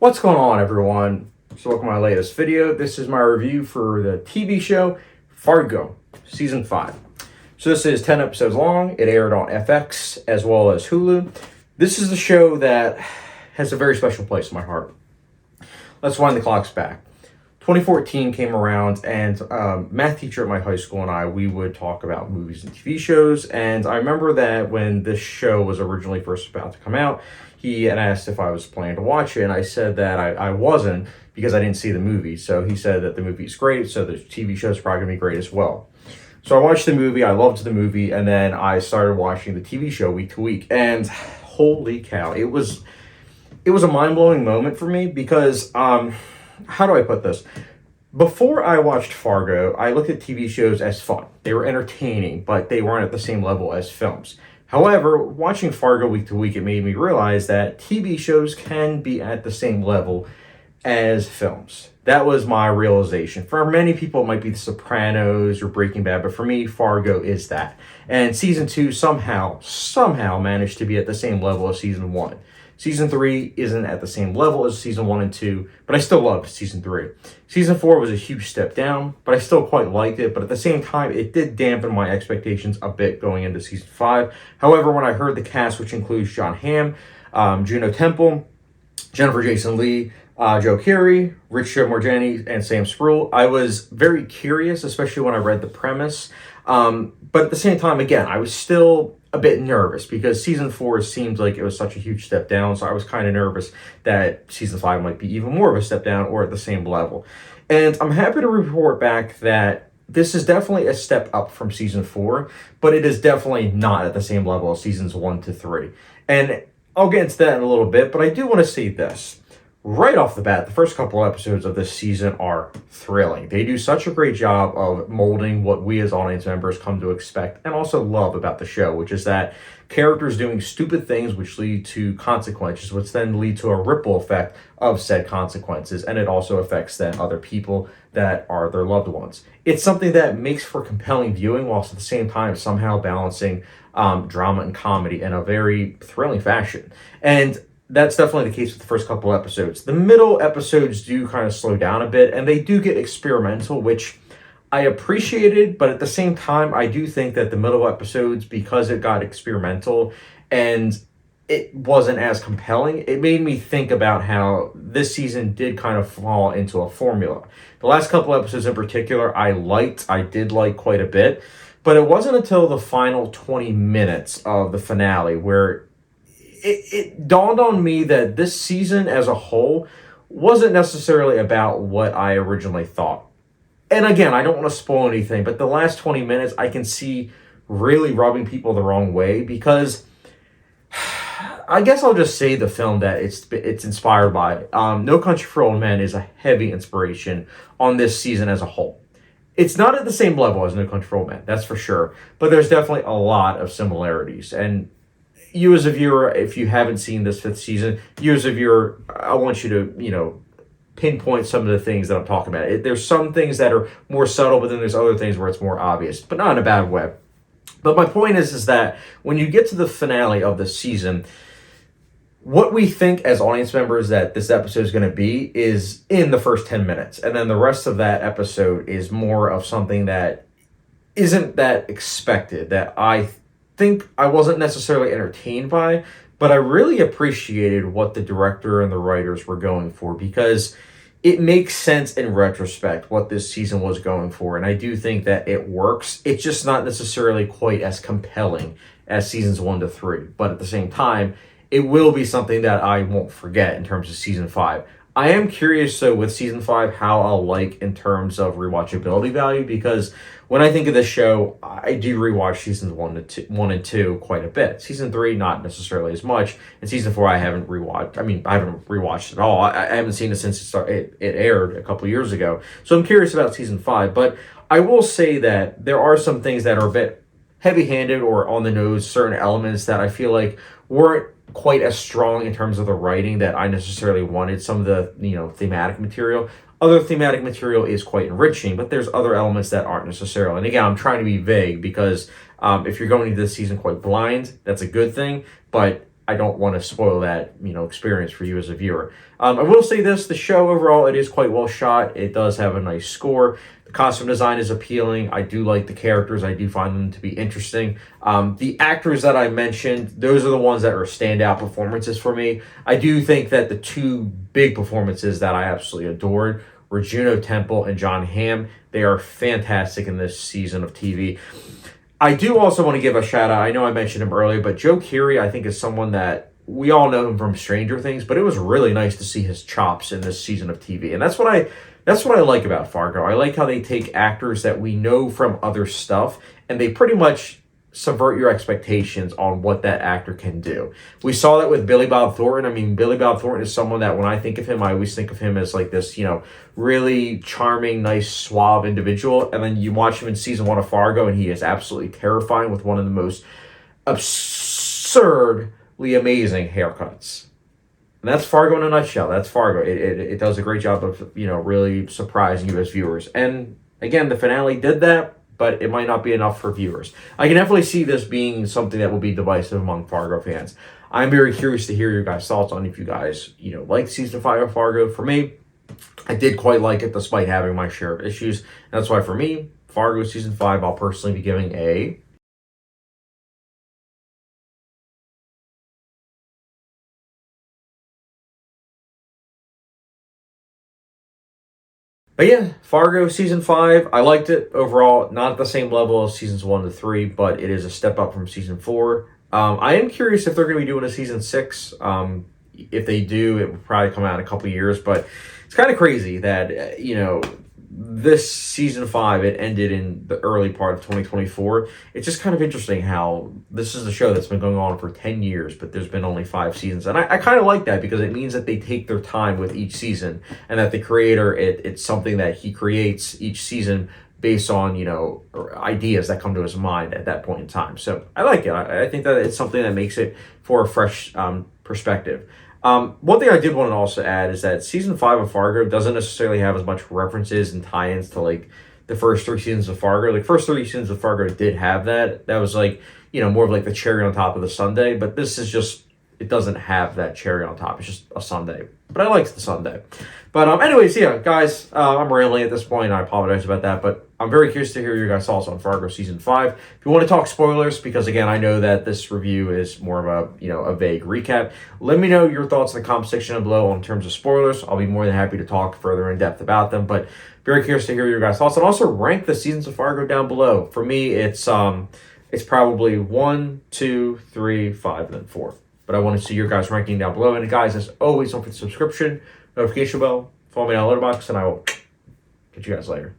What's going on, everyone? So welcome to my latest video. This is my review for the TV show Fargo, Season 5. So this is 10 episodes long. It aired on FX as well as Hulu. This is a show that has a very special place in my heart. Let's wind the clocks back. 2014 came around, and math teacher at my high school and we would talk about movies and TV shows. And I remember that when this show was originally first about to come out, he had asked if I was planning to watch it, and I said that I wasn't because I didn't see the movie. So he said that the movie's great, so the TV show's probably going to be great as well. So I watched the movie, I loved the movie, and then I started watching the TV show week to week, and holy cow, it was a mind-blowing moment for me because, how do I put this? Before I watched Fargo, I looked at TV shows as fun. They were entertaining, but they weren't at the same level as films. However, watching Fargo week to week, it made me realize that TV shows can be at the same level as films. That was my realization. For many people, it might be The Sopranos or Breaking Bad, but for me, Fargo is that. And Season 2 somehow managed to be at the same level as Season 1. Season 3 isn't at the same level as Season 1 and 2, but I still loved Season 3. Season 4 was a huge step down, but I still quite liked it. But at the same time, it did dampen my expectations a bit going into Season 5. However, when I heard the cast, which includes John Hamm, Juno Temple, Jennifer Jason Leigh, Joe Keery, Richard Morgeni, and Sam Spruill, I was very curious, especially when I read the premise. But at the same time, again, I was still a bit nervous because Season 4 seemed like it was such a huge step down. So I was kind of nervous that Season 5 might be even more of a step down or at the same level. And I'm happy to report back that this is definitely a step up from Season 4, but it is definitely not at the same level as Seasons 1 to 3. And I'll get into that in a little bit, but I do want to say this. Right off the bat, the first couple episodes of this season are thrilling. They do such a great job of molding what we as audience members come to expect and also love about the show, which is that characters doing stupid things which lead to consequences, which then lead to a ripple effect of said consequences, and it also affects then other people that are their loved ones. It's something that makes for compelling viewing whilst at the same time somehow balancing drama and comedy in a very thrilling fashion. And that's definitely the case with the first couple episodes. The middle episodes do kind of slow down a bit, and they do get experimental, which I appreciated, but at the same time, I do think that the middle episodes, because it got experimental and it wasn't as compelling, it made me think about how this season did kind of fall into a formula. The last couple episodes in particular, I did like quite a bit, but it wasn't until the final 20 minutes of the finale where it dawned on me that this season as a whole wasn't necessarily about what I originally thought. And again, I don't want to spoil anything, but the last 20 minutes I can see really rubbing people the wrong way because I guess I'll just say the film that it's inspired by. No Country for Old Men is a heavy inspiration on this season as a whole. It's not at the same level as No Country for Old Men, that's for sure, but there's definitely a lot of similarities. And you as a viewer, if you haven't seen this fifth season, you as a viewer, I want you to, pinpoint some of the things that I'm talking about. There's some things that are more subtle, but then there's other things where it's more obvious, but not in a bad way. But my point is that when you get to the finale of the season, what we think as audience members that this episode is going to be is in the first 10 minutes. And then the rest of that episode is more of something that isn't that expected, that I think I wasn't necessarily entertained by, but I really appreciated what the director and the writers were going for because it makes sense in retrospect what this season was going for, and I do think that it works. It's just not necessarily quite as compelling as seasons 1 to 3, but at the same time, it will be something that I won't forget in terms of season 5. I am curious, though, with season 5, how I'll like in terms of rewatchability value, because when I think of this show, I do rewatch seasons 1 and 2 quite a bit. Season 3, not necessarily as much. And season 4, I haven't rewatched. I haven't rewatched at all. I haven't seen it since it aired a couple years ago. So I'm curious about season 5. But I will say that there are some things that are a bit heavy-handed or on the nose, certain elements that I feel like weren't quite as strong in terms of the writing that I necessarily wanted. Some of the thematic material. Other thematic material is quite enriching, but there's other elements that aren't necessarily. And again, I'm trying to be vague because if you're going into this season quite blind, that's a good thing. But I don't want to spoil that, experience for you as a viewer. I will say this, the show overall, it is quite well shot. It does have a nice score. The costume design is appealing. I do like the characters. I do find them to be interesting. The actors that I mentioned, those are the ones that are standout performances for me. I do think that the two big performances that I absolutely adored were Juno Temple and John Hamm. They are fantastic in this season of TV. I do also want to give a shout out. I know I mentioned him earlier, but Joe Keery, I think, is someone that we all know him from Stranger Things, but it was really nice to see his chops in this season of TV. And that's what I like about Fargo. I like how they take actors that we know from other stuff and they pretty much subvert your expectations on what that actor can do. We saw that with Billy Bob Thornton. I mean, Billy Bob Thornton is someone that when I think of him, I always think of him as like this, really charming, nice, suave individual. And then you watch him in season 1 of Fargo and he is absolutely terrifying with one of the most absurdly amazing haircuts. And that's Fargo in a nutshell. That's Fargo. It does a great job of, really surprising you as viewers. And again, the finale did that, but it might not be enough for viewers. I can definitely see this being something that will be divisive among Fargo fans. I'm very curious to hear your guys' thoughts on if you guys, like season 5 of Fargo. For me, I did quite like it despite having my share of issues. And that's why for me, Fargo season 5, I'll personally be giving a... But yeah, Fargo season 5, I liked it overall. Not at the same level as seasons 1 to 3, but it is a step up from season 4. I am curious if they're going to be doing a season 6. If they do, it will probably come out in a couple of years. But it's kind of crazy that, this season 5, it ended in the early part of 2024. It's just kind of interesting how this is a show that's been going on for 10 years, but there's been only 5 seasons. And I kind of like that because it means that they take their time with each season and that the creator, it's something that he creates each season based on, ideas that come to his mind at that point in time. So I like it. I think that it's something that makes it for a fresh perspective. One thing I did want to also add is that season 5 of Fargo doesn't necessarily have as much references and tie-ins to like the first 3 seasons of Fargo. Like first 3 seasons of Fargo did have that. That was like, more of like the cherry on top of the sundae. But this is just, it doesn't have that cherry on top. It's just a sundae. But I like the sundae. But anyways, yeah, guys, I'm rambling at this point. I apologize about that. But I'm very curious to hear your guys' thoughts on Fargo season 5. If you want to talk spoilers, because again, I know that this review is more of a vague recap. Let me know your thoughts in the comment section below in terms of spoilers. I'll be more than happy to talk further in depth about them. But very curious to hear your guys' thoughts, and also rank the seasons of Fargo down below. For me, it's probably 1, 2, 3, 5, and then 4. But I want to see your guys' ranking down below. And guys, as always, don't forget the subscription, notification bell, follow me on Letterboxd, and I will catch you guys later.